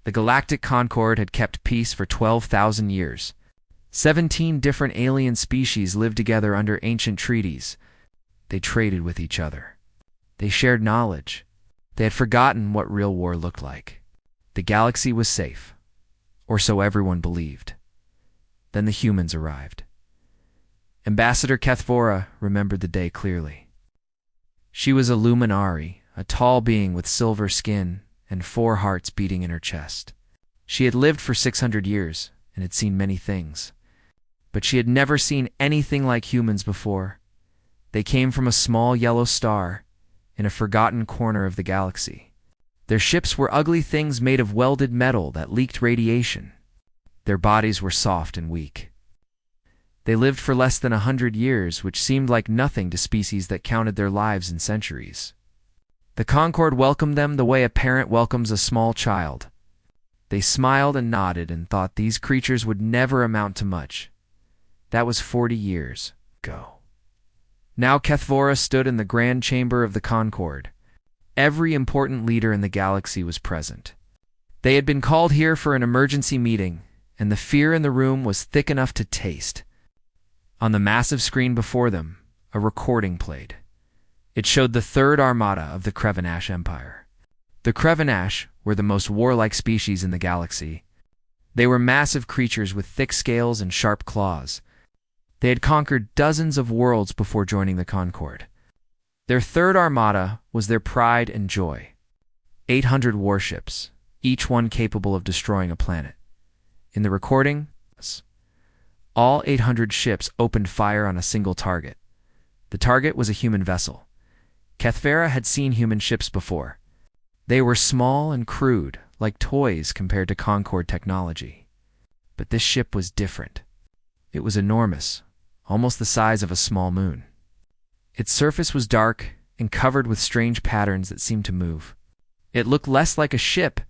The Galactic Concord had kept peace for 12,000 years. 17 different alien species lived together under ancient treaties. They traded with each other. They shared knowledge. They had forgotten what real war looked like. The galaxy was safe, or so everyone believed. Then the humans arrived. Ambassador Kethvora remembered the day clearly. She was a luminari, a tall being with silver skin and 4 hearts beating in her chest. She had lived for 600 years and had seen many things. But she had never seen anything like humans before. They came from a small yellow star in a forgotten corner of the galaxy. Their ships were ugly things made of welded metal that leaked radiation. Their bodies were soft and weak. They lived for less than 100 years, which seemed like nothing to species that counted their lives in centuries. The Concord welcomed them the way a parent welcomes a small child. They smiled and nodded and thought these creatures would never amount to much. That was 40 years ago. Now Kethvora stood in the grand chamber of the Concord. Every important leader in the galaxy was present. They had been called here for an emergency meeting, and the fear in the room was thick enough to taste. On the massive screen before them, a recording played. It showed the Third Armada of the Krevenash Empire. The Krevenash were the most warlike species in the galaxy. They were massive creatures with thick scales and sharp claws. They had conquered dozens of worlds before joining the Concord. Their Third Armada was their pride and joy. 800 warships, each one capable of destroying a planet. In the recording, all 800 ships opened fire on a single target. The target was a human vessel. Kethvora had seen human ships before. They were small and crude, like toys compared to Concord technology. But this ship was different. It was enormous, almost the size of a small moon. Its surface was dark and covered with strange patterns that seemed to move. It looked less like a ship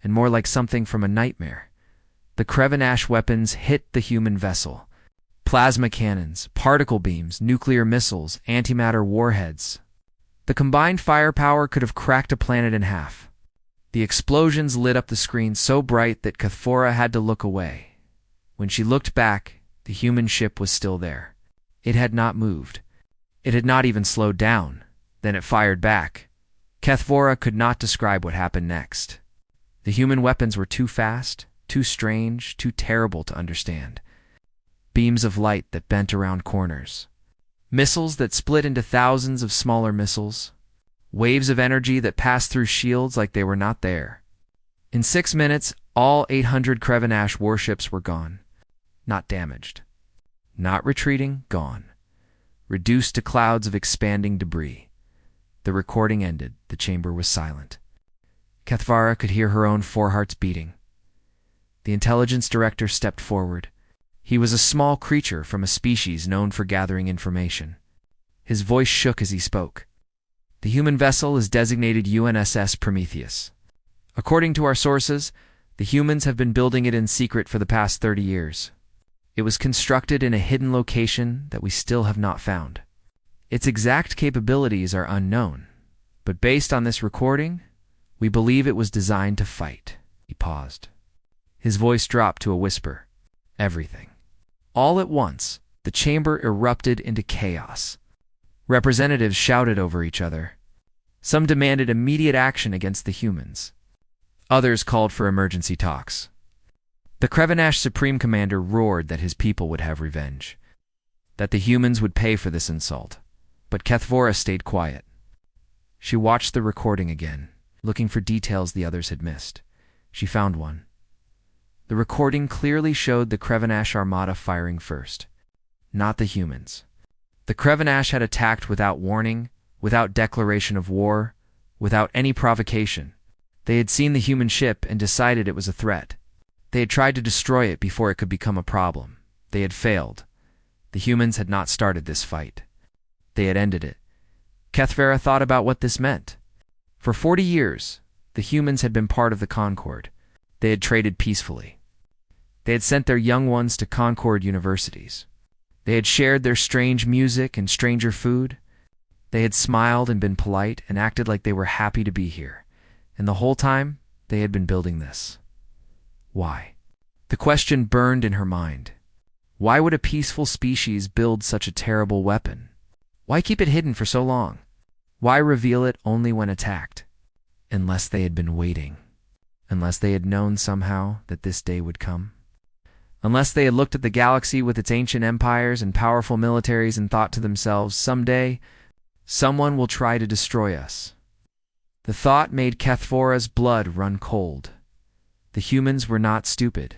and more like something from a nightmare. The Krevenash weapons hit the human vessel. Plasma cannons, particle beams, nuclear missiles, antimatter warheads. The combined firepower could have cracked a planet in half. The explosions lit up the screen so bright that Kethvora had to look away. When she looked back, the human ship was still there. It had not moved. It had not even slowed down. Then it fired back. Kethvora could not describe what happened next. The human weapons were too fast, too strange, too terrible to understand. Beams of light that bent around corners. Missiles that split into thousands of smaller missiles. Waves of energy that passed through shields like they were not there. In 6 minutes, all 800 Krevenash warships were gone. Not damaged. Not retreating, gone. Reduced to clouds of expanding debris. The recording ended. The chamber was silent. Kethvora could hear her own 4 hearts beating. The intelligence director stepped forward. He was a small creature from a species known for gathering information. His voice shook as he spoke. The human vessel is designated UNSS Prometheus. According to our sources, the humans have been building it in secret for the past 30 years. It was constructed in a hidden location that we still have not found. Its exact capabilities are unknown, but based on this recording, we believe it was designed to fight. He paused. His voice dropped to a whisper. Everything. All at once, the chamber erupted into chaos. Representatives shouted over each other. Some demanded immediate action against the humans. Others called for emergency talks. The Krevenash Supreme Commander roared that his people would have revenge, that the humans would pay for this insult. But Kethvora stayed quiet. She watched the recording again, looking for details the others had missed. She found one. The recording clearly showed the Krevenash Armada firing first, not the humans. The Krevenash had attacked without warning, without declaration of war, without any provocation. They had seen the human ship and decided it was a threat. They had tried to destroy it before it could become a problem. They had failed. The humans had not started this fight. They had ended it. Kethvora thought about what this meant. For 40 years, the humans had been part of the Concord. They had traded peacefully. They had sent their young ones to Concord universities. They had shared their strange music and stranger food. They had smiled and been polite and acted like they were happy to be here. And the whole time, they had been building this. Why? The question burned in her mind. Why would a peaceful species build such a terrible weapon? Why keep it hidden for so long? Why reveal it only when attacked? Unless they had been waiting. Unless they had known somehow that this day would come. Unless they had looked at the galaxy with its ancient empires and powerful militaries and thought to themselves, someday, someone will try to destroy us. The thought made Kethvora's blood run cold. The humans were not stupid.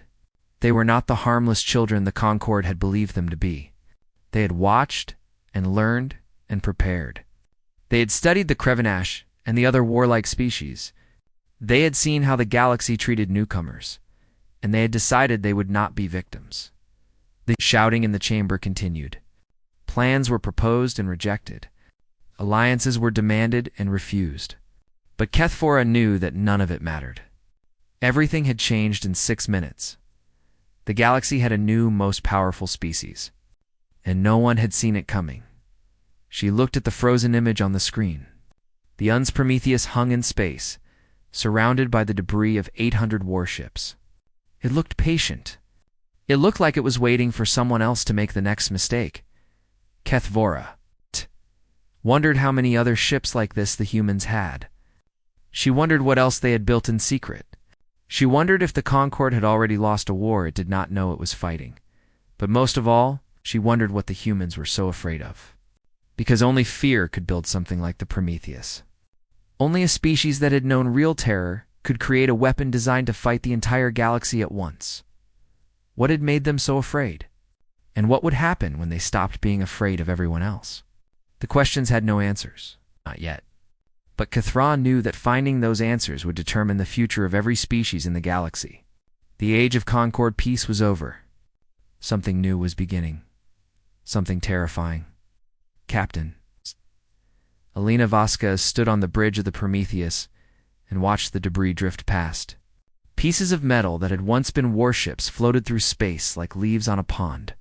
They were not the harmless children the Concord had believed them to be. They had watched and learned and prepared. They had studied the Krevenash and the other warlike species. They had seen how the galaxy treated newcomers, and they had decided they would not be victims. The shouting in the chamber continued. Plans were proposed and rejected. Alliances were demanded and refused. But Kethvora knew that none of it mattered. Everything had changed in 6 minutes. The galaxy had a new, most powerful species, and no one had seen it coming. She looked at the frozen image on the screen. The Uns Prometheus hung in space, surrounded by the debris of 800 warships. It looked patient. It looked like it was waiting for someone else to make the next mistake. Kethvora wondered how many other ships like this the humans had. She wondered what else they had built in secret. She wondered if the Concord had already lost a war it did not know it was fighting. But most of all, she wondered what the humans were so afraid of. Because only fear could build something like the Prometheus. Only a species that had known real terror could create a weapon designed to fight the entire galaxy at once. What had made them so afraid? And what would happen when they stopped being afraid of everyone else? The questions had no answers. Not yet. But Kethra knew that finding those answers would determine the future of every species in the galaxy. The age of Concord peace was over. Something new was beginning. Something terrifying. Captain. Alina Vasquez stood on the bridge of the Prometheus and watched the debris drift past. Pieces of metal that had once been warships floated through space like leaves on a pond.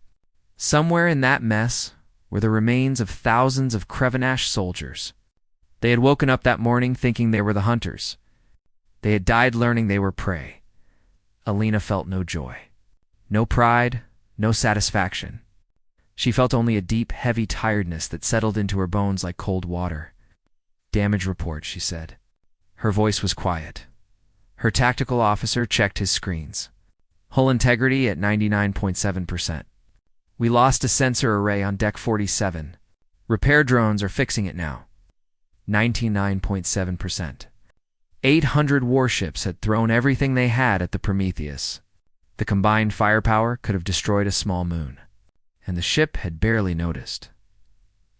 Somewhere in that mess were the remains of thousands of Krevenash soldiers. They had woken up that morning thinking they were the hunters. They had died learning they were prey. Alina felt no joy, no pride, no satisfaction. She felt only a deep, heavy tiredness that settled into her bones like cold water. Damage report, she said. Her voice was quiet. Her tactical officer checked his screens. Hull integrity at 99.7%. We lost a sensor array on Deck 47. Repair drones are fixing it now. 99.7%. 800 warships had thrown everything they had at the Prometheus. The combined firepower could have destroyed a small moon. And the ship had barely noticed.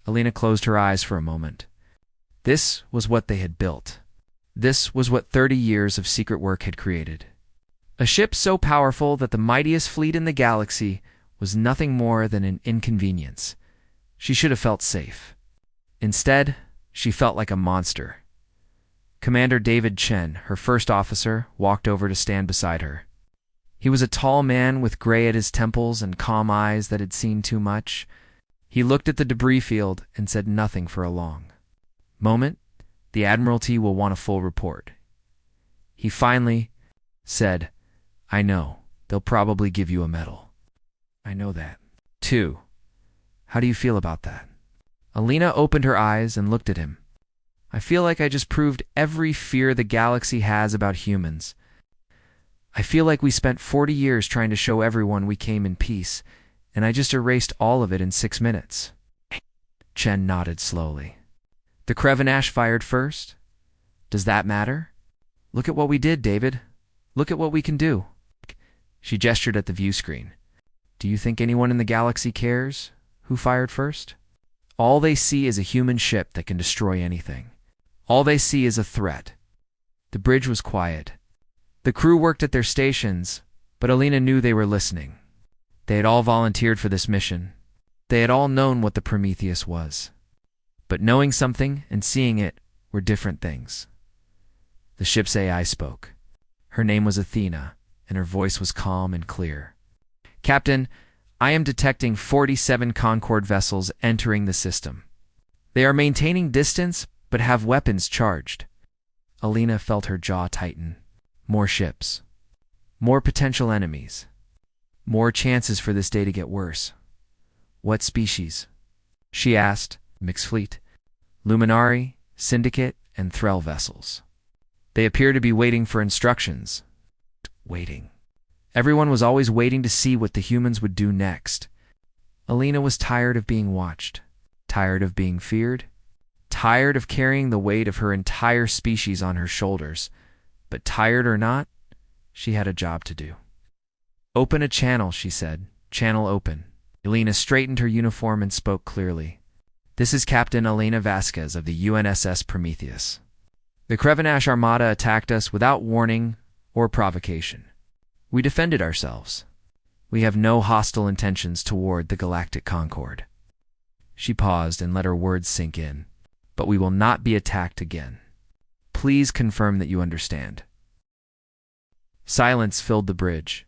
Alina closed her eyes for a moment. This was what they had built. This was what 30 years of secret work had created. A ship so powerful that the mightiest fleet in the galaxy was nothing more than an inconvenience. She should have felt safe. Instead, she felt like a monster. Commander David Chen, her first officer, walked over to stand beside her. He was a tall man with gray at his temples and calm eyes that had seen too much. He looked at the debris field and said nothing for a long moment. The Admiralty will want a full report. He finally said, I know. They'll probably give you a medal. I know that. Too. How do you feel about that? Alina opened her eyes and looked at him. I feel like I just proved every fear the galaxy has about humans. I feel like we spent 40 years trying to show everyone we came in peace, and I just erased all of it in 6 minutes. Chen nodded slowly. The Krevenash fired first? Does that matter? Look at what we did, David. Look at what we can do. She gestured at the view screen. Do you think anyone in the galaxy cares who fired first? All they see is a human ship that can destroy anything. All they see is a threat. The bridge was quiet. The crew worked at their stations, but Alina knew they were listening. They had all volunteered for this mission. They had all known what the Prometheus was. But knowing something and seeing it were different things. The ship's AI spoke. Her name was Athena, and her voice was calm and clear. Captain, I am detecting 47 Concord vessels entering the system. They are maintaining distance, but have weapons charged. Alina felt her jaw tighten. More ships. More potential enemies. More chances for this day to get worse. What species? She asked. Mixed fleet. Luminari, Syndicate, and Threll vessels. They appear to be waiting for instructions. Waiting. Everyone was always waiting to see what the humans would do next. Alina was tired of being watched. Tired of being feared. Tired of carrying the weight of her entire species on her shoulders. But tired or not, she had a job to do. Open a channel, she said. Channel open. Alina straightened her uniform and spoke clearly. This is Captain Elena Vasquez of the UNSS Prometheus. The Krevenash Armada attacked us without warning or provocation. We defended ourselves. We have no hostile intentions toward the Galactic Concord. She paused and let her words sink in. But we will not be attacked again. Please confirm that you understand. Silence filled the bridge.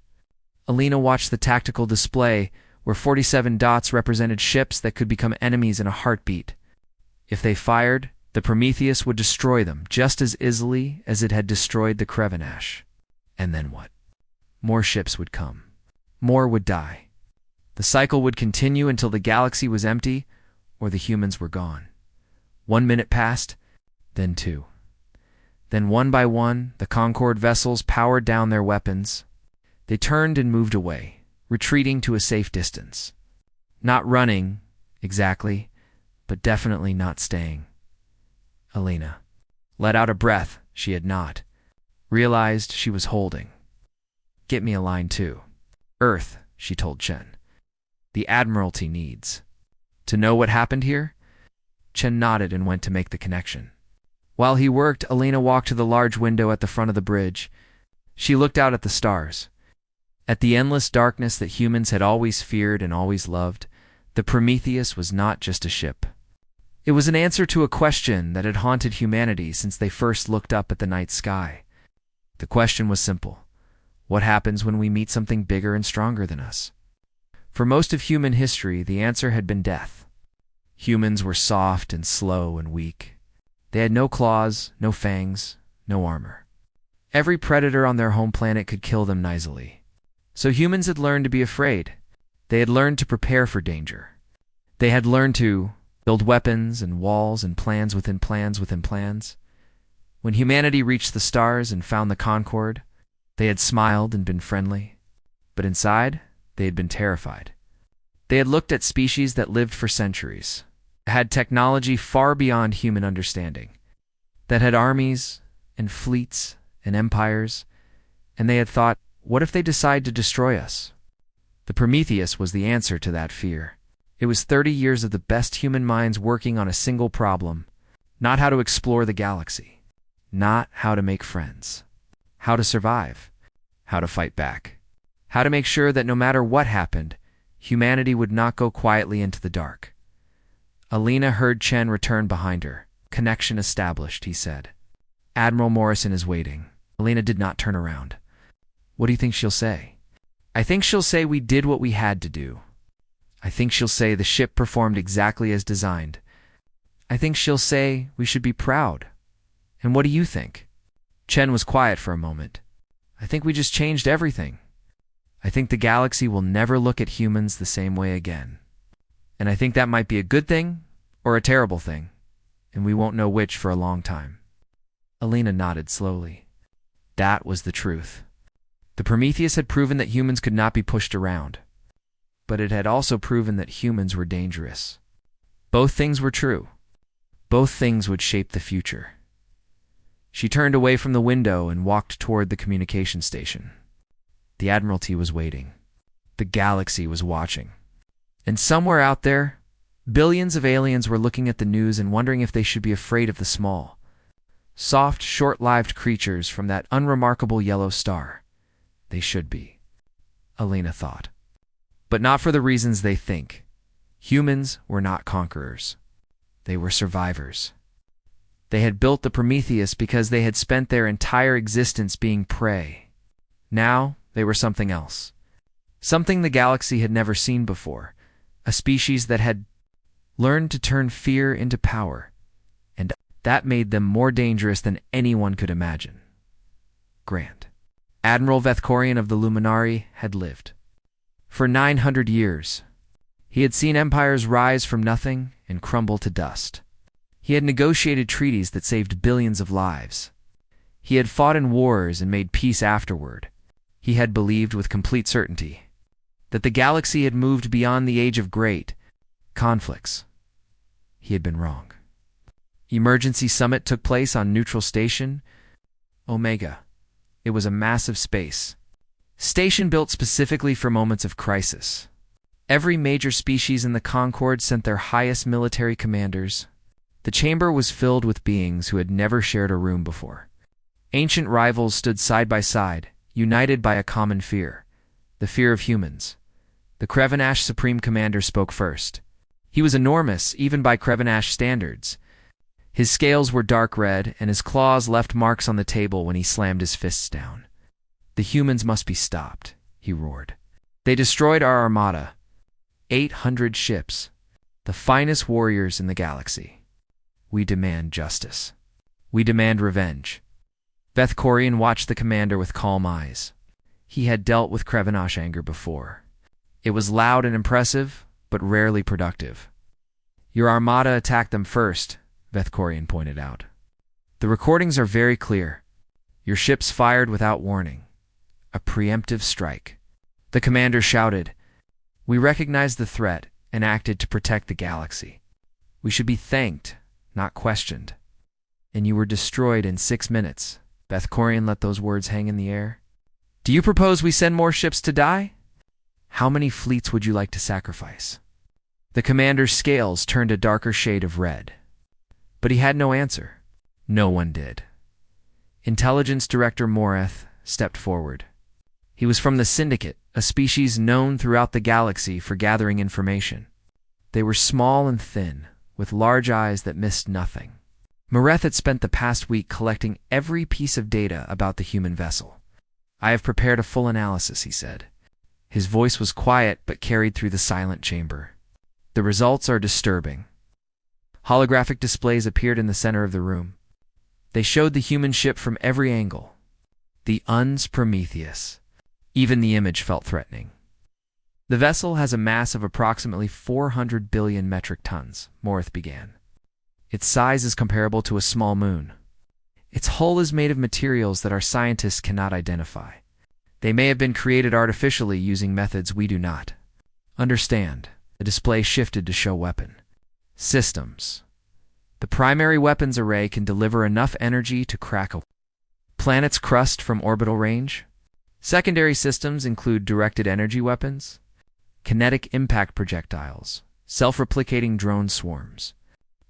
Alina watched the tactical display where 47 dots represented ships that could become enemies in a heartbeat. If they fired, the Prometheus would destroy them just as easily as it had destroyed the Krevenash. And then what? More ships would come. More would die. The cycle would continue until the galaxy was empty or the humans were gone. 1 minute passed, then 2. Then one by one, the Concord vessels powered down their weapons. They turned and moved away, retreating to a safe distance. Not running, exactly, but definitely not staying. Alina let out a breath she had not realized she was holding. Get me a line too. Earth, she told Chen. The Admiralty needs to know what happened here. Chen nodded and went to make the connection. While he worked, Alina walked to the large window at the front of the bridge. She looked out at the stars. At the endless darkness that humans had always feared and always loved, the Prometheus was not just a ship. It was an answer to a question that had haunted humanity since they first looked up at the night sky. The question was simple. What happens when we meet something bigger and stronger than us? For most of human history, the answer had been death. Humans were soft and slow and weak. They had no claws, no fangs, no armor. Every predator on their home planet could kill them noisily. So humans had learned to be afraid. They had learned to prepare for danger. They had learned to build weapons and walls and plans within plans within plans. When humanity reached the stars and found the Concord, they had smiled and been friendly. But inside, they had been terrified. They had looked at species that lived for centuries, had technology far beyond human understanding, that had armies and fleets and empires, and they had thought, what if they decide to destroy us? The Prometheus was the answer to that fear. It was 30 years of the best human minds working on a single problem, not how to explore the galaxy, not how to make friends, how to survive, how to fight back, how to make sure that no matter what happened, humanity would not go quietly into the dark. Alina heard Chen return behind her. Connection established, he said. Admiral Morrison is waiting. Alina did not turn around. What do you think she'll say? I think she'll say we did what we had to do. I think she'll say the ship performed exactly as designed. I think she'll say we should be proud. And what do you think? Chen was quiet for a moment. I think we just changed everything. I think the galaxy will never look at humans the same way again. And I think that might be a good thing or a terrible thing, and we won't know which for a long time. Alina nodded slowly. That was the truth. The Prometheus had proven that humans could not be pushed around, but it had also proven that humans were dangerous. Both things were true. Both things would shape the future. She turned away from the window and walked toward the communication station. The Admiralty was waiting. The galaxy was watching. And somewhere out there, billions of aliens were looking at the news and wondering if they should be afraid of the small, soft, short-lived creatures from that unremarkable yellow star. They should be, Alina thought. But not for the reasons they think. Humans were not conquerors. They were survivors. They had built the Prometheus because they had spent their entire existence being prey. Now, they were something else. Something the galaxy had never seen before. A species that had learned to turn fear into power. And that made them more dangerous than anyone could imagine. Grant. Admiral Vethkorian of the Luminari had lived. For 900 years, he had seen empires rise from nothing and crumble to dust. He had negotiated treaties that saved billions of lives. He had fought in wars and made peace afterward. He had believed with complete certainty that the galaxy had moved beyond the age of great conflicts. He had been wrong. Emergency summit took place on Neutral Station Omega. It was a massive space station built specifically for moments of crisis. Every major species in the Concord sent their highest military commanders. The chamber was filled with beings who had never shared a room before. Ancient rivals stood side by side, united by a common fear, the fear of humans. The Krevenash Supreme Commander spoke first. He was enormous, even by Krevenash standards. His scales were dark red, and his claws left marks on the table when he slammed his fists down. "The humans must be stopped," he roared. "They destroyed our armada. 800 ships, the finest warriors in the galaxy. We demand justice. We demand revenge." Vethkorian watched the commander with calm eyes. He had dealt with Krevenash anger before. It was loud and impressive, but rarely productive. "Your armada attacked them first," Vethkorian pointed out. "The recordings are very clear. Your ships fired without warning. A preemptive strike." The commander shouted, "We recognized the threat and acted to protect the galaxy. We should be thanked, not questioned. And you were destroyed in 6 minutes." Vethkorian let those words hang in the air. "Do you propose we send more ships to die? How many fleets would you like to sacrifice?" The commander's scales turned a darker shade of red. But he had no answer. No one did. Intelligence Director Moreth stepped forward. He was from the Syndicate, a species known throughout the galaxy for gathering information. They were small and thin, with large eyes that missed nothing. Moreth had spent the past week collecting every piece of data about the human vessel. "I have prepared a full analysis," he said. His voice was quiet but carried through the silent chamber. "The results are disturbing." Holographic displays appeared in the center of the room. They showed the human ship from every angle. The UN's Prometheus. Even the image felt threatening. "The vessel has a mass of approximately 400 billion metric tons," Moreth began. "Its size is comparable to a small moon. Its hull is made of materials that our scientists cannot identify. They may have been created artificially using methods we do not understand." The display shifted to show weapon systems. The primary weapons array can deliver enough energy to crack a planet's crust from orbital range. Secondary systems include directed energy weapons, kinetic impact projectiles, self-replicating drone swarms,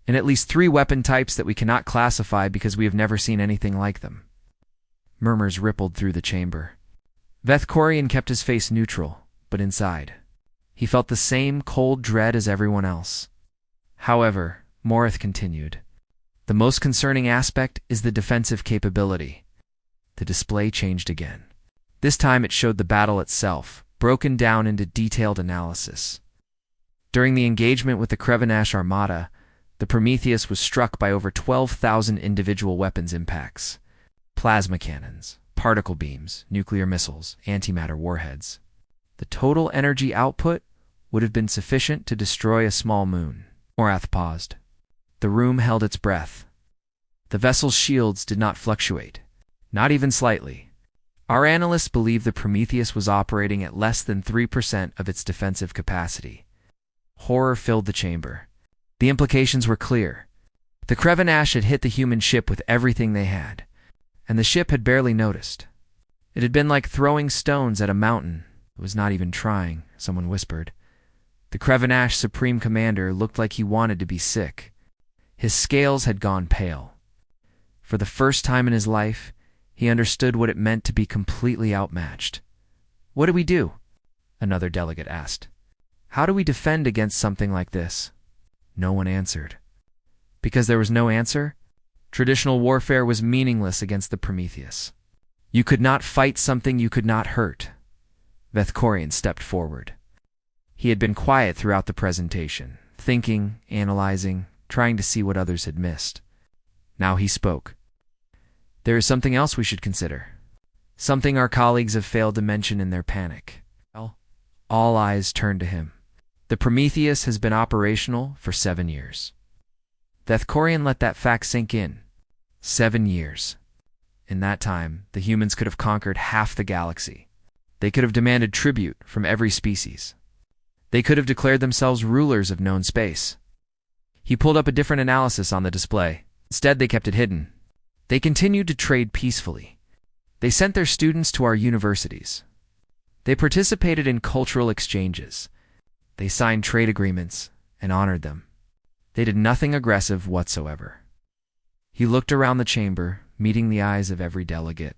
and at least 3 weapon types that we cannot classify because we have never seen anything like them. Murmurs rippled through the chamber. Vethkorian kept his face neutral, but inside, he felt the same cold dread as everyone else. However, Moreth continued, "The most concerning aspect is the defensive capability." The display changed again. This time it showed the battle itself, broken down into detailed analysis. During the engagement with the Krevenash Armada, the Prometheus was struck by over 12,000 individual weapons impacts. Plasma cannons, particle beams, nuclear missiles, antimatter warheads. The total energy output would have been sufficient to destroy a small moon. Moreth paused. The room held its breath. The vessel's shields did not fluctuate, not even slightly. Our analysts believe the Prometheus was operating at less than 3% of its defensive capacity. Horror filled the chamber. The implications were clear. The Krevenash had hit the human ship with everything they had, and the ship had barely noticed. It had been like throwing stones at a mountain. It was not even trying, someone whispered. The Krevenash Supreme Commander looked like he wanted to be sick. His scales had gone pale. For the first time in his life, he understood what it meant to be completely outmatched. "What do we do?" another delegate asked. "How do we defend against something like this?" No one answered. Because there was no answer, traditional warfare was meaningless against the Prometheus. You could not fight something you could not hurt. Vethkorian stepped forward. He had been quiet throughout the presentation, thinking, analyzing, trying to see what others had missed. Now he spoke. "There is something else we should consider. something our colleagues have failed to mention in their panic. Well, all eyes turned to him. The Prometheus has been operational for 7 years. Vethkorian let that fact sink in. 7 years. In that time, the humans could have conquered half the galaxy. They could have demanded tribute from every species. They could have declared themselves rulers of known space. He pulled up a different analysis on the display. Instead, they kept it hidden. They continued to trade peacefully. They sent their students to our universities. They participated in cultural exchanges. They signed trade agreements and honored them. They did nothing aggressive whatsoever. He looked around the chamber, meeting the eyes of every delegate.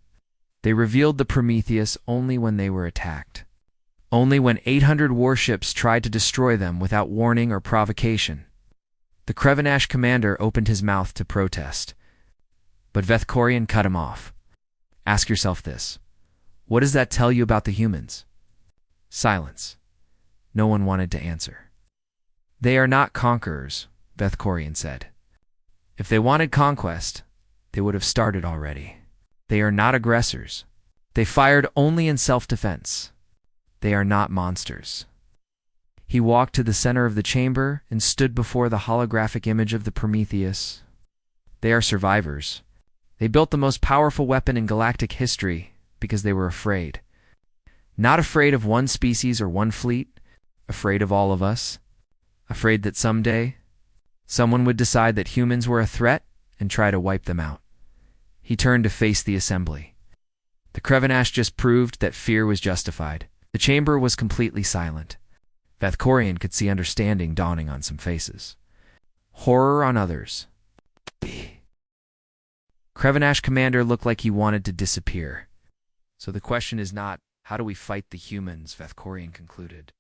They revealed the Prometheus only when they were attacked. Only when 800 warships tried to destroy them without warning or provocation. The Krevanash commander opened his mouth to protest, but Vethkorian cut him off. Ask yourself this. What does that tell you about the humans? Silence. No one wanted to answer. They are not conquerors, Vethkorian said. If they wanted conquest, they would have started already. They are not aggressors. They fired only in self-defense. They are not monsters. He walked to the center of the chamber and stood before the holographic image of the Prometheus. They are survivors. They built the most powerful weapon in galactic history because they were afraid. Not afraid of one species or one fleet, afraid of all of us. Afraid that someday, someone would decide that humans were a threat and try to wipe them out. He turned to face the assembly. The Krevanash just proved that fear was justified. The chamber was completely silent. Vethkorian could see understanding dawning on some faces. Horror on others. Krevanash commander looked like he wanted to disappear. So the question is not, how do we fight the humans, Vethkorian concluded.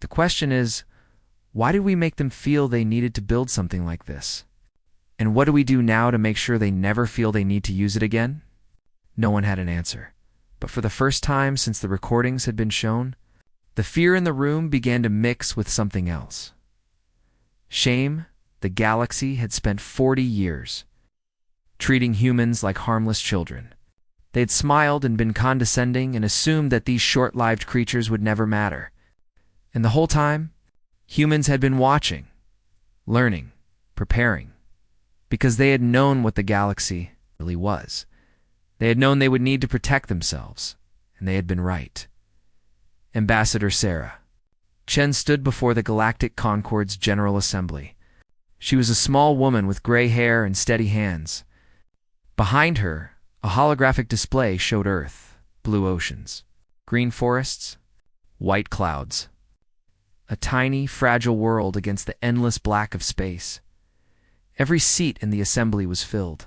The question is, why did we make them feel they needed to build something like this? And what do we do now to make sure they never feel they need to use it again? No one had an answer. But for the first time since the recordings had been shown, the fear in the room began to mix with something else. Shame. The galaxy had spent 40 years treating humans like harmless children. They had smiled and been condescending and assumed that these short-lived creatures would never matter. And the whole time, humans had been watching, learning, preparing, because they had known what the galaxy really was. They had known they would need to protect themselves, and they had been right. Ambassador Sarah. Chen stood before the Galactic Concord's General Assembly. She was a small woman with gray hair and steady hands. Behind her, a holographic display showed Earth, blue oceans, green forests, white clouds. A tiny, fragile world against the endless black of space. Every seat in the assembly was filled.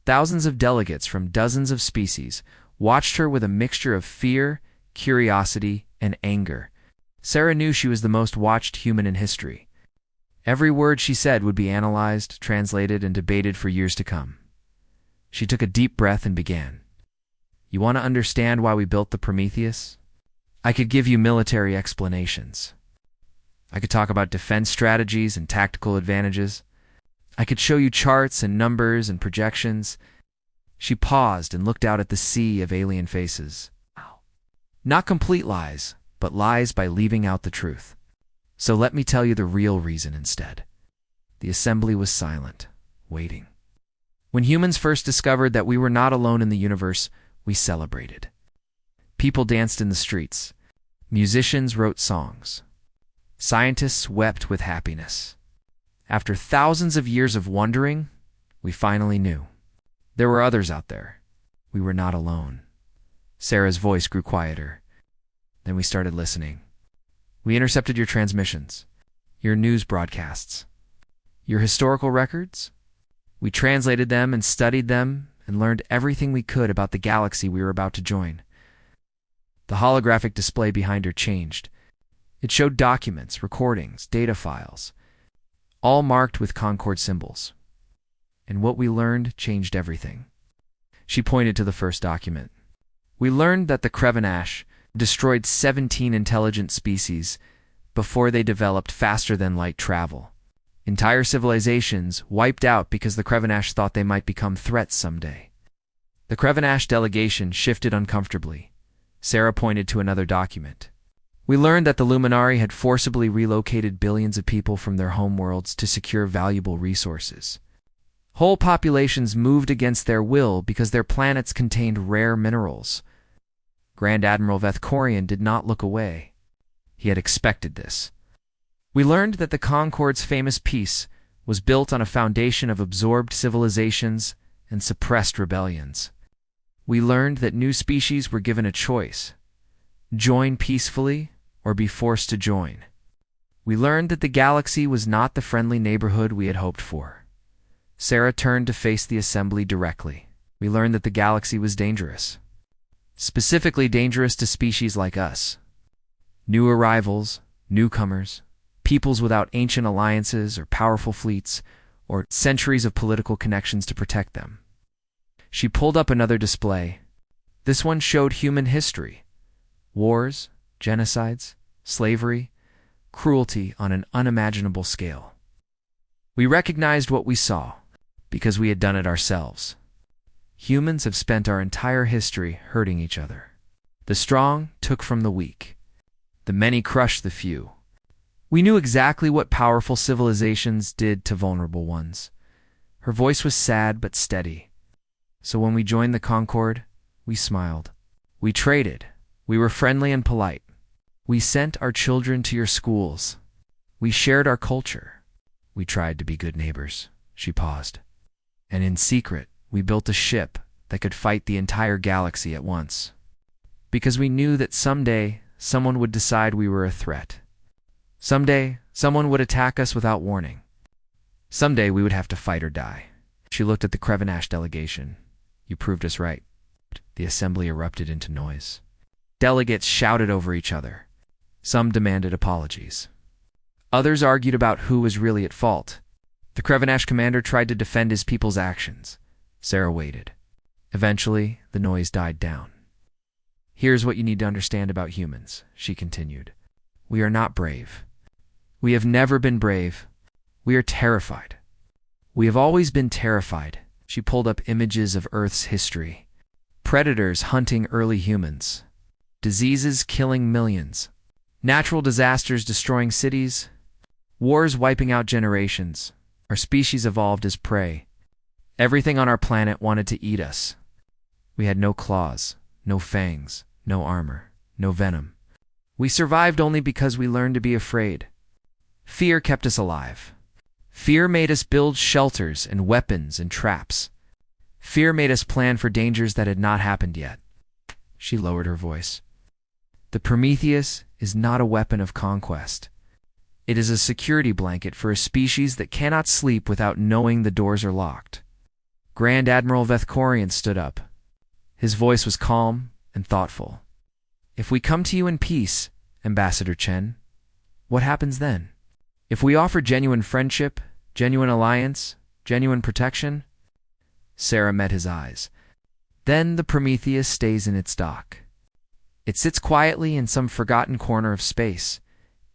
Thousands of delegates from dozens of species watched her with a mixture of fear, curiosity, and anger. Sarah knew she was the most watched human in history. Every word she said would be analyzed, translated, and debated for years to come. She took a deep breath and began. You want to understand why we built the Prometheus? I could give you military explanations. I could talk about defense strategies and tactical advantages. I could show you charts and numbers and projections. She paused and looked out at the sea of alien faces. Not complete lies, but lies by leaving out the truth. So let me tell you the real reason instead. The assembly was silent, waiting. When humans first discovered that we were not alone in the universe, we celebrated. People danced in the streets. Musicians wrote songs. Scientists wept with happiness. After thousands of years of wondering, we finally knew. There were others out there. We were not alone. Sarah's voice grew quieter. Then we started listening. We intercepted your transmissions, your news broadcasts, your historical records. We translated them and studied them and learned everything we could about the galaxy we were about to join. The holographic display behind her changed. It showed documents, recordings, data files, all marked with Concord symbols. And what we learned changed everything. She pointed to the first document. We learned that the Krevanash destroyed 17 intelligent species before they developed faster-than-light travel. Entire civilizations wiped out because the Krevanash thought they might become threats someday. The Krevenash delegation shifted uncomfortably. Sarah pointed to another document. We learned that the Luminari had forcibly relocated billions of people from their homeworlds to secure valuable resources. Whole populations moved against their will because their planets contained rare minerals. Grand Admiral Vethkorian did not look away. He had expected this. We learned that the Concord's famous peace was built on a foundation of absorbed civilizations and suppressed rebellions. We learned that new species were given a choice: join peacefully or be forced to join. We learned that the galaxy was not the friendly neighborhood we had hoped for. Sarah turned to face the assembly directly. We learned that the galaxy was dangerous. Specifically dangerous to species like us. New arrivals, newcomers, peoples without ancient alliances or powerful fleets, or centuries of political connections to protect them. She pulled up another display. This one showed human history. Wars, genocides, slavery, cruelty on an unimaginable scale. We recognized what we saw, because we had done it ourselves. Humans have spent our entire history hurting each other. The strong took from the weak. The many crushed the few. We knew exactly what powerful civilizations did to vulnerable ones. Her voice was sad but steady. So when we joined the Concord, we smiled. We traded. We were friendly and polite. We sent our children to your schools. We shared our culture. We tried to be good neighbors. She paused. And in secret, we built a ship that could fight the entire galaxy at once. Because we knew that someday, someone would decide we were a threat. Someday, someone would attack us without warning. Someday, we would have to fight or die. She looked at the Krevenash delegation. You proved us right. The assembly erupted into noise. Delegates shouted over each other. Some demanded apologies. Others argued about who was really at fault. The Krevenash commander tried to defend his people's actions. Sarah waited. Eventually, the noise died down. Here's what you need to understand about humans, she continued. We are not brave. We have never been brave. We are terrified. We have always been terrified. She pulled up images of Earth's history. Predators hunting early humans. Diseases killing millions. Natural disasters destroying cities. Wars wiping out generations. Our species evolved as prey. Everything on our planet wanted to eat us. We had no claws, no fangs, no armor, no venom. We survived only because we learned to be afraid. Fear kept us alive. Fear made us build shelters and weapons and traps. Fear made us plan for dangers that had not happened yet. She lowered her voice. The Prometheus is not a weapon of conquest. It is a security blanket for a species that cannot sleep without knowing the doors are locked. Grand Admiral Vethkorian stood up. His voice was calm and thoughtful. If we come to you in peace, Ambassador Chen, what happens then? If we offer genuine friendship, genuine alliance, genuine protection? Sarah met his eyes. Then the Prometheus stays in its dock. It sits quietly in some forgotten corner of space,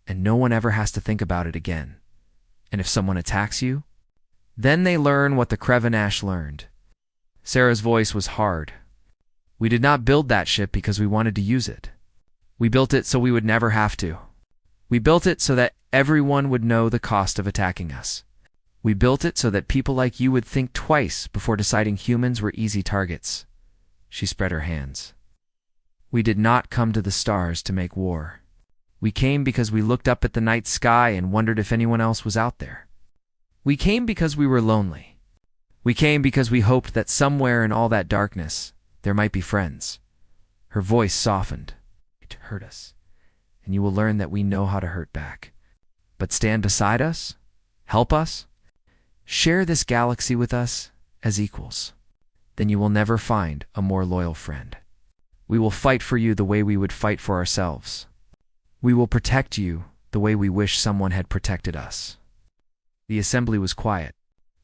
and no one ever has to think about it again. And if someone attacks you, then they learn what the Krevenash learned. Sarah's voice was hard. We did not build that ship because we wanted to use it. We built it so we would never have to. We built it so that everyone would know the cost of attacking us. We built it so that people like you would think twice before deciding humans were easy targets. She spread her hands. We did not come to the stars to make war. We came because we looked up at the night sky and wondered if anyone else was out there. We came because we were lonely. We came because we hoped that somewhere in all that darkness, there might be friends. Her voice softened. It hurt us, and you will learn that we know how to hurt back. But stand beside us, help us, share this galaxy with us as equals. Then you will never find a more loyal friend. We will fight for you the way we would fight for ourselves. We will protect you the way we wish someone had protected us. The assembly was quiet.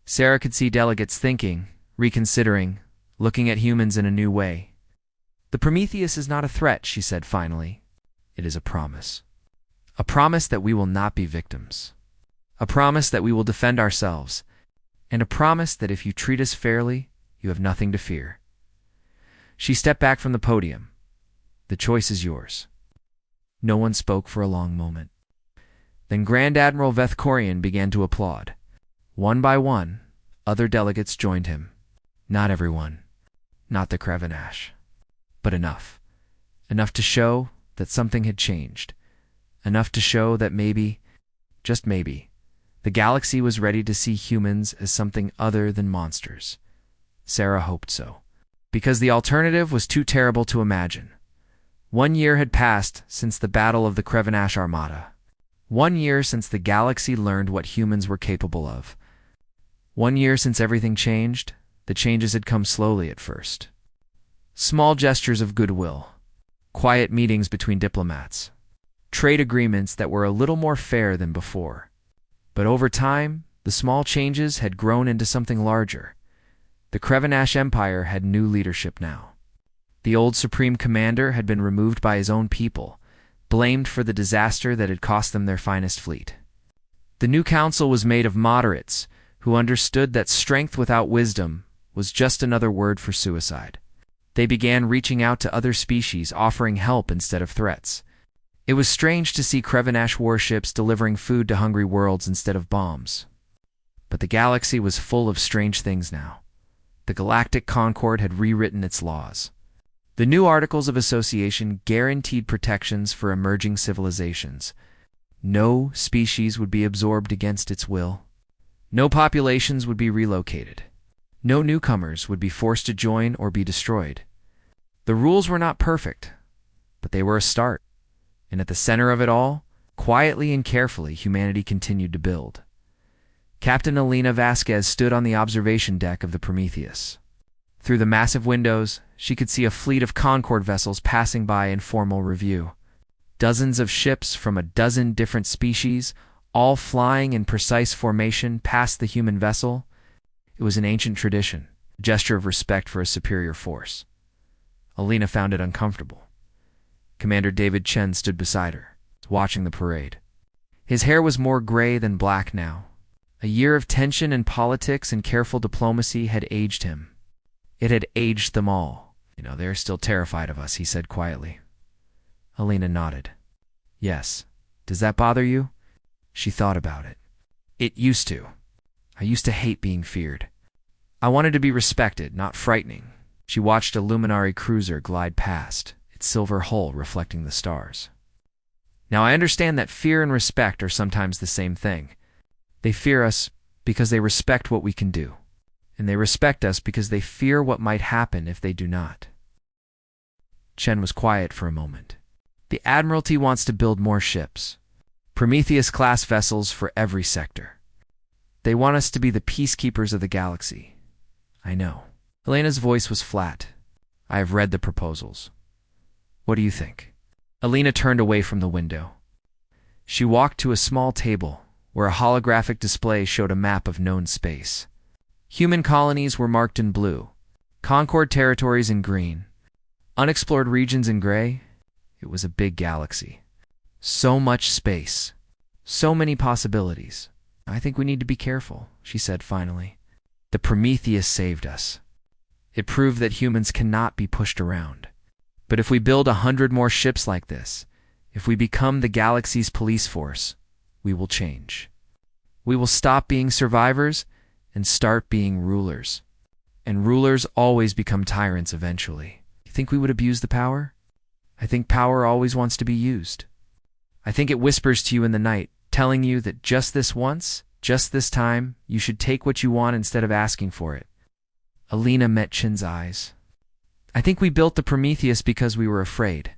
Sarah could see delegates thinking, reconsidering, looking at humans in a new way. The Prometheus is not a threat, she said finally. It is a promise. A promise that we will not be victims. A promise that we will defend ourselves. And a promise that if you treat us fairly, you have nothing to fear. She stepped back from the podium. The choice is yours. No one spoke for a long moment. Then Grand Admiral Vethkorian began to applaud. One by one, other delegates joined him. Not everyone. Not the Krevanash. But enough. Enough to show that something had changed. Enough to show that maybe, just maybe, the galaxy was ready to see humans as something other than monsters. Sarah hoped so. Because the alternative was too terrible to imagine. 1 year had passed since the battle of the Krevanash Armada. 1 year since the galaxy learned what humans were capable of. 1 year since everything changed. The changes had come slowly at first. Small gestures of goodwill. Quiet meetings between diplomats. Trade agreements that were a little more fair than before. But over time, the small changes had grown into something larger. The Krevanash Empire had new leadership now. The old Supreme Commander had been removed by his own people, blamed for the disaster that had cost them their finest fleet. The new council was made of moderates who understood that strength without wisdom was just another word for suicide. They began reaching out to other species, offering help instead of threats. It was strange to see Krevanash warships delivering food to hungry worlds instead of bombs. But the galaxy was full of strange things now. The Galactic Concord had rewritten its laws. The new Articles of Association guaranteed protections for emerging civilizations. No species would be absorbed against its will. No populations would be relocated. No newcomers would be forced to join or be destroyed. The rules were not perfect, but they were a start. And at the center of it all, quietly and carefully, humanity continued to build. Captain Alina Vasquez stood on the observation deck of the Prometheus. Through the massive windows, she could see a fleet of Concord vessels passing by in formal review. Dozens of ships from a dozen different species, all flying in precise formation past the human vessel. It was an ancient tradition, a gesture of respect for a superior force. Alina found it uncomfortable. Commander David Chen stood beside her, watching the parade. His hair was more gray than black now. A year of tension and politics and careful diplomacy had aged him. It had aged them all. They're still terrified of us, he said quietly. Alina nodded. Yes. Does that bother you? She thought about it. It used to. I used to hate being feared. I wanted to be respected, not frightening. She watched a luminary cruiser glide past, its silver hull reflecting the stars. Now I understand that fear and respect are sometimes the same thing. They fear us because they respect what we can do, and they respect us because they fear what might happen if they do not. Chen was quiet for a moment. The Admiralty wants to build more ships, Prometheus-class vessels for every sector. They want us to be the peacekeepers of the galaxy. I know. Elena's voice was flat. I have read the proposals. What do you think? Alina turned away from the window. She walked to a small table where a holographic display showed a map of known space. Human colonies were marked in blue, Concord territories in green, unexplored regions in gray. It was a big galaxy. So much space. So many possibilities. I think we need to be careful, she said finally. The Prometheus saved us. It proved that humans cannot be pushed around. But if we build 100 more ships like this, if we become the galaxy's police force, we will change. We will stop being survivors and start being rulers. And rulers always become tyrants eventually. You think we would abuse the power? I think power always wants to be used. I think it whispers to you in the night, telling you that just this once, just this time, you should take what you want instead of asking for it. Alina met Chen's eyes. I think we built the Prometheus because we were afraid.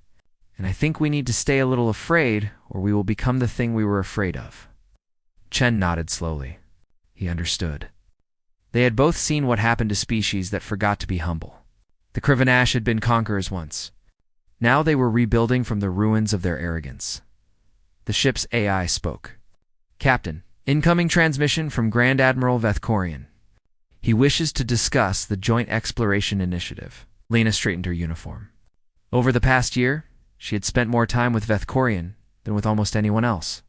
And I think we need to stay a little afraid, or we will become the thing we were afraid of. Chen nodded slowly. He understood. They had both seen what happened to species that forgot to be humble. The Krevanash had been conquerors once. Now they were rebuilding from the ruins of their arrogance. The ship's AI spoke. Captain, incoming transmission from Grand Admiral Vethkorian. He wishes to discuss the Joint Exploration Initiative. Lena straightened her uniform. Over the past year, she had spent more time with Vethkorian than with almost anyone else.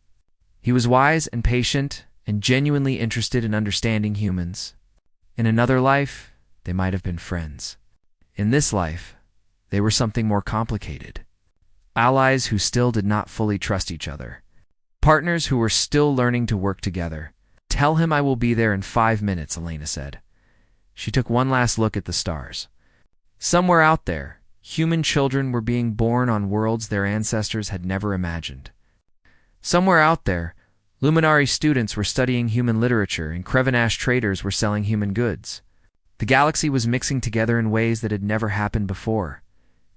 He was wise and patient and genuinely interested in understanding humans. In another life, they might have been friends. In this life, They were something more complicated. Allies who still did not fully trust each other. Partners who were still learning to work together. "Tell him I will be there in 5 minutes," Elena said. She took one last look at the stars. Somewhere out there, human children were being born on worlds their ancestors had never imagined. Somewhere out there, Luminary students were studying human literature and Krevanash traders were selling human goods. The galaxy was mixing together in ways that had never happened before,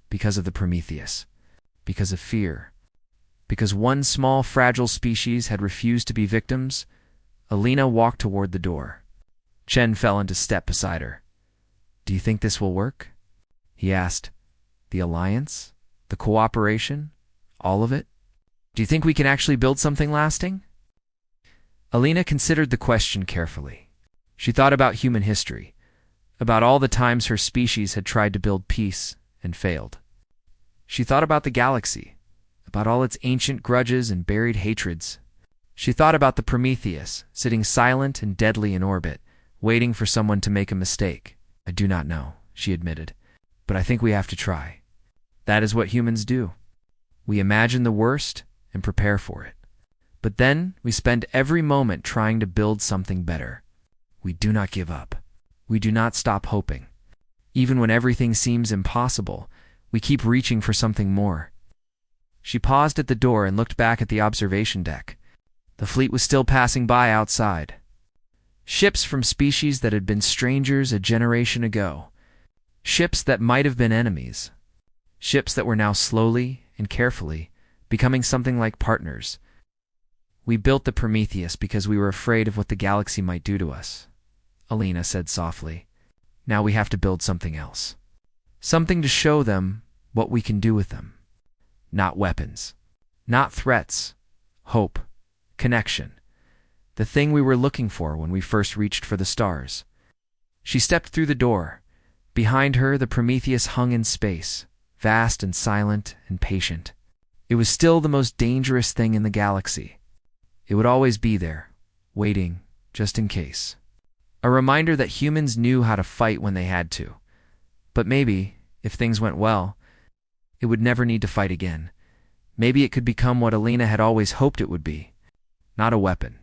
because of the Prometheus, because of fear. Because one small, fragile species had refused to be victims, Alina walked toward the door. Chen fell into step beside her. "Do you think this will work?" he asked. "The alliance? The cooperation? All of it? Do you think we can actually build something lasting?" Alina considered the question carefully. She thought about human history, about all the times her species had tried to build peace and failed. She thought about the galaxy, about all its ancient grudges and buried hatreds. She thought about the Prometheus, sitting silent and deadly in orbit, waiting for someone to make a mistake. "I do not know," she admitted, "but I think we have to try. That is what humans do. We imagine the worst and prepare for it. But then we spend every moment trying to build something better. We do not give up. We do not stop hoping. Even when everything seems impossible, we keep reaching for something more." She paused at the door and looked back at the observation deck. The fleet was still passing by outside. Ships from species that had been strangers a generation ago. Ships that might have been enemies. Ships that were now slowly and carefully becoming something like partners. "We built the Prometheus because we were afraid of what the galaxy might do to us," Alina said softly. "Now we have to build something else. Something to show them what we can do with them. Not weapons. Not threats. Hope. Connection. The thing we were looking for when we first reached for the stars." She stepped through the door. Behind her, the Prometheus hung in space, vast and silent and patient. It was still the most dangerous thing in the galaxy. It would always be there, waiting, just in case. A reminder that humans knew how to fight when they had to. But maybe, if things went well, it would never need to fight again. Maybe it could become what Alina had always hoped it would be. Not a weapon.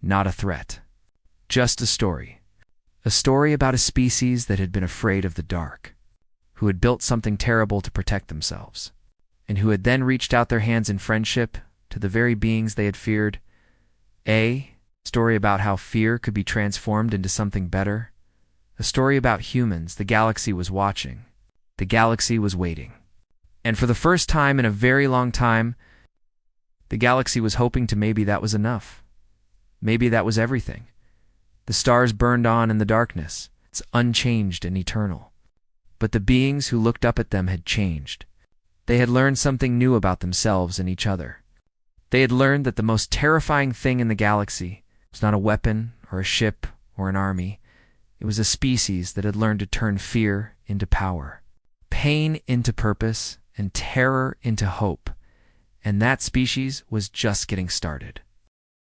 Not a threat. Just a story. A story about a species that had been afraid of the dark, who had built something terrible to protect themselves, and who had then reached out their hands in friendship to the very beings they had feared. A story about how fear could be transformed into something better. A story about humans the galaxy was watching. The galaxy was waiting. And for the first time in a very long time, the galaxy was hoping to maybe that was enough. Maybe that was everything. The stars burned on in the darkness. It's unchanged and eternal. But the beings who looked up at them had changed. They had learned something new about themselves and each other. They had learned that the most terrifying thing in the galaxy was not a weapon or a ship or an army. It was a species that had learned to turn fear into power, pain into purpose, and terror into hope. And that species was just getting started.